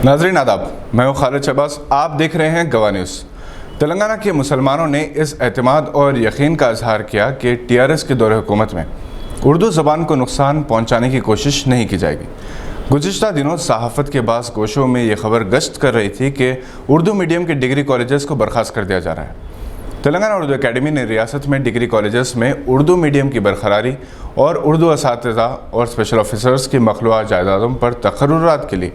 नाज़रीन आदाब, मैं हूँ खालिद शहबाज। आप देख रहे हैं गवाह न्यूज़। तेलंगाना के मुसलमानों ने इस एतमाद और यकीन का इजहार किया कि TRS के दौरे हुकूमत में उर्दू ज़बान को नुकसान पहुँचाने की कोशिश नहीं की जाएगी। गुज़िश्ता दिनों सहाफ़त के बास गोशों में ये खबर गश्त कर रही थी कि उर्दू मीडियम के डिग्री कॉलेजेस को बर्खास्त कर दिया जा रहा है। तेलंगाना उर्दू अकेडमी ने रियासत में डिग्री कॉलेजेस में उर्दू मीडियम की बरकरारी और उर्दू असातिज़ा और स्पेशल ऑफिसर्स की मखलूआ जायदादों पर तकर्रुरात के लिए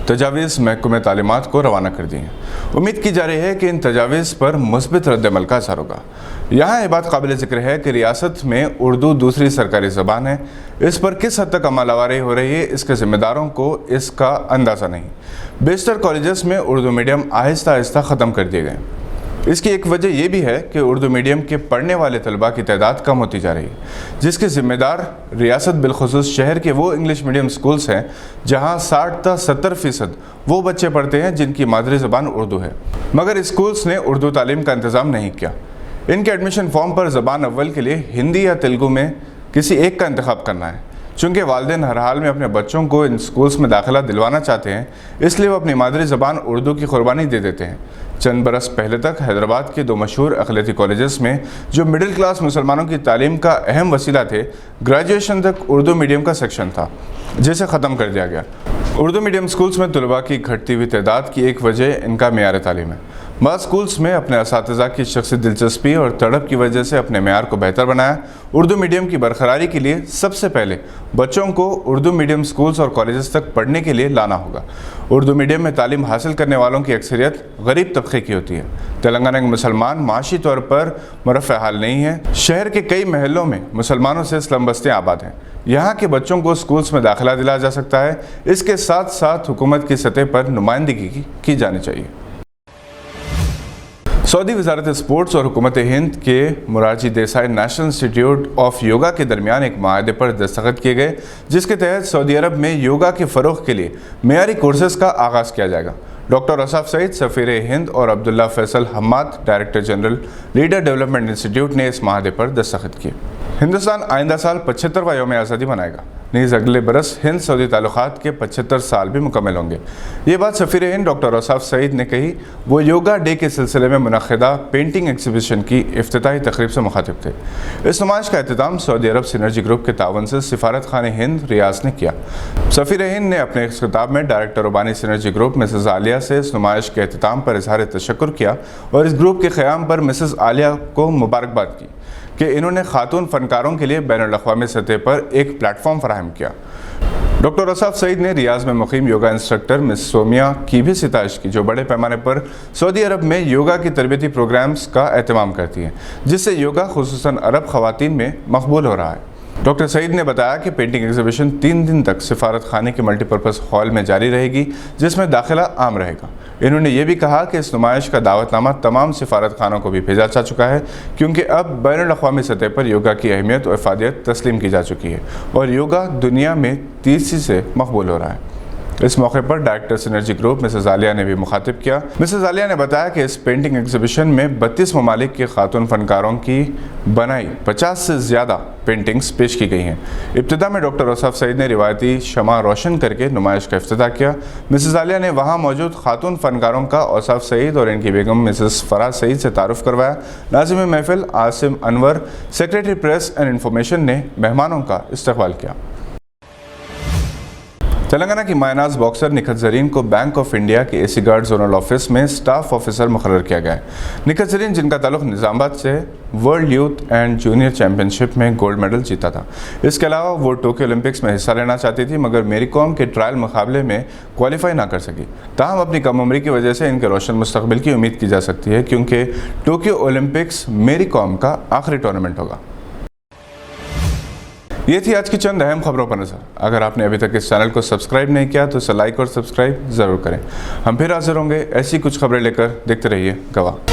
तजावीज़ महकमे तालीमात को रवाना कर दी हैं। उम्मीद की जा रही है कि इन तजावीज़ पर मुस्बित रद्द-ए-अमल का असर होगा। यहाँ ये बात काबिल ज़िक्र है कि रियासत में उर्दू दूसरी सरकारी ज़बान है। इस पर किस हद तक अमल आवारी हो रही है, इसके ज़िम्मेदारों को इसका अंदाज़ा नहीं। बेशतर कॉलेजेस में उर्दू मीडियम आहिस्ता आहिस्ता ख़त्म कर दिए गए। इसकी एक वजह यह भी है कि उर्दू मीडियम के पढ़ने वाले तलबा की तादाद कम होती जा रही है, जिसके ज़िम्मेदार रियासत बिलखुसूस शहर के वो इंग्लिश मीडियम स्कूल्स हैं जहां 60 से 70% वो बच्चे पढ़ते हैं जिनकी मादरी ज़बान उर्दू है, मगर स्कूल्स ने उर्दू तालीम का इंतज़ाम नहीं किया। इनके एडमिशन फॉर्म पर ज़बान अव्वल के लिए हिंदी या तेलुगु में किसी एक का इंतखाब करना है। चूँकि वालिदैन हर हाल में अपने बच्चों को इन स्कूल्स में दाखिला दिलवाना चाहते हैं, इसलिए वो अपनी मादरी ज़बान उर्दू की कुर्बानी दे देते हैं। चंद बरस पहले तक हैदराबाद के दो मशहूर अक़लियती कॉलेजेस में जो मिडिल क्लास मुसलमानों की तालीम का अहम वसीला थे, ग्रेजुएशन तक उर्दू मीडियम का सेक्शन था, जिसे ख़त्म कर दिया गया। उर्दू मीडियम स्कूल्स में तलबा की घटती हुई तादाद की एक वजह इनका मेयार तालीम है। बाद स्कूल्स में अपने असातिज़ा की शख्सी दिलचस्पी और तड़प की वजह से अपने मेयार को बेहतर बनाया। उर्दू मीडियम की बरकरारी के लिए सबसे पहले बच्चों को उर्दू मीडियम स्कूल्स और कॉलेजेस तक पढ़ने के लिए लाना होगा। उर्दू मीडियम में तालीम हासिल करने वालों की अक्सरियत गरीब तबके की होती है। तेलंगाना के मुसलमान माशी तौर पर मरफ़े हाल नहीं है। शहर के कई महलों में मुसलमानों से स्लम बस्तियाँ आबाद हैं। यहाँ के बच्चों को स्कूल्स में दाखिला दिलाया जा सकता है। इसके साथ साथ हुकूमत की सतह पर नुमाइंदगी की जानी चाहिए। सऊदी वज़ारत स्पोर्ट्स और हुकूमत हिंद के Morarji Desai national institute of yoga के दरमियान एक माहदे पर दस्तखत किए गए, जिसके तहत सऊदी अरब में योगा के फ़रोग़ के लिए मेयारी कोर्सेज़ का आगाज़ किया जाएगा। डॉक्टर औसाफ सईद, सफ़ीर हिंद और Abdullah Faisal Hammad, director general leader development institute ने इस माहदे पर दस्तखत किए। हिंदुस्तान आइंदा साल 75वां यौम आज़ादी मनाएगा। नीज़ अगले बरस हिंद सऊदी ताल्लुकात के 75 साल भी मुकम्मल होंगे। ये बात सफ़ीर हिंद डॉक्टर औसाफ सईद ने कही। वो योगा डे के सिलसिले में मुनक़्क़दा पेंटिंग एग्जीबिशन की इफ्तिताही तकरीब से मुखातिब थे। इस नुमाइश का एहतमाम सऊदी अरब सिनर्जी ग्रुप के तावन से सिफारत खाने हिंद रियाज ने किया। सफ़ीर हिंद ने अपने इस खिताब में डायरेक्टर उबानी सिनर्जी ग्रुप मिसेज़ आलिया से इस नुमाइश के एहतमाम पर इज़हार तशक्कुर किया और इस ग्रुप के क़याम पर मिसेज़ आलिया को मुबारकबाद की कि इन्होंने खातून फ़नकारों के लिए बैनुल-अक़वामी सतह पर एक प्लेटफॉर्म फराहम किया। डॉक्टर औसाफ सईद ने रियाज में मुक़ीम योगा इंस्ट्रक्टर मिस सोमिया की भी सिताइश की, जो बड़े पैमाने पर सऊदी अरब में योगा की तरबियती प्रोग्राम्स का एहतमाम करती हैं, जिससे योगा खुसूसन अरब ख़वातीन में मकबूल हो रहा है। डॉक्टर सईद ने बताया कि पेंटिंग एग्जीबिशन 3 दिन तक सिफारत खाने के मल्टीपर्पज़ हॉल में जारी रहेगी, जिसमें दाखिला आम रहेगा। इन्होंने ये भी कहा कि इस नुमाइश का दावतनामा तमाम सिफारत खानों को भी भेजा जा चुका है, क्योंकि अब बैनुल-अक़वामी सतह पर योगा की अहमियत और इफ़ादियत तस्लीम की जा चुकी है और योगा दुनिया में तेज़ी से मकबूल हो रहा है। इस मौके पर director synergy group Mrs Alia ने भी मुखातिब किया। मिसेज़ आलिया ने बताया कि इस पेंटिंग एग्जीबिशन में 32 ममालिक के खातून फ़नकारों की बनाई 50 से ज़्यादा पेंटिंग्स पेश की गई हैं। इब्तिदा में डॉक्टर औसाफ सईद ने रिवायती शमा रोशन करके नुमाइश का इफ्तिताह किया। मिसेज़ आलिया ने वहाँ मौजूद खातून फ़नकारों का औसाफ सईद और इनकी बेगम मिसेज़ फ़राज सईद से तारुफ़ करवाया। नाज़िम महफ़िल Asim Anwar, secretary press and information ने मेहमानों का इस्तकबाल किया। तेलंगाना की मायनाज बॉक्सर निखत ज़रीन को बैंक ऑफ इंडिया के एसी गार्ड जोनल ऑफिस में स्टाफ ऑफिसर मुकर्रर किया गया है। निखत ज़रीन, जिनका ताल्लुक़ निज़ामाबाद से, world youth and junior championship में गोल्ड मेडल जीता था। इसके अलावा वो टोक्यो ओलंपिक्स में हिस्सा लेना चाहती थी, मगर मेरी कॉम के ट्रायल मुकाबले में क्वालिफाई ना कर सकी। ताहम अपनी कम उम्री की वजह से इनके रोशन मुस्तकबिल की उम्मीद की जा सकती है, क्योंकि टोक्यो ओलंपिक्स मेरी कॉम का आखिरी टूर्नामेंट होगा। ये थी आज की चंद अहम खबरों पर नज़र। अगर आपने अभी तक इस चैनल को सब्सक्राइब नहीं किया तो इसे लाइक और सब्सक्राइब ज़रूर करें। हम फिर हाजिर होंगे ऐसी कुछ खबरें लेकर। देखते रहिए गवाह।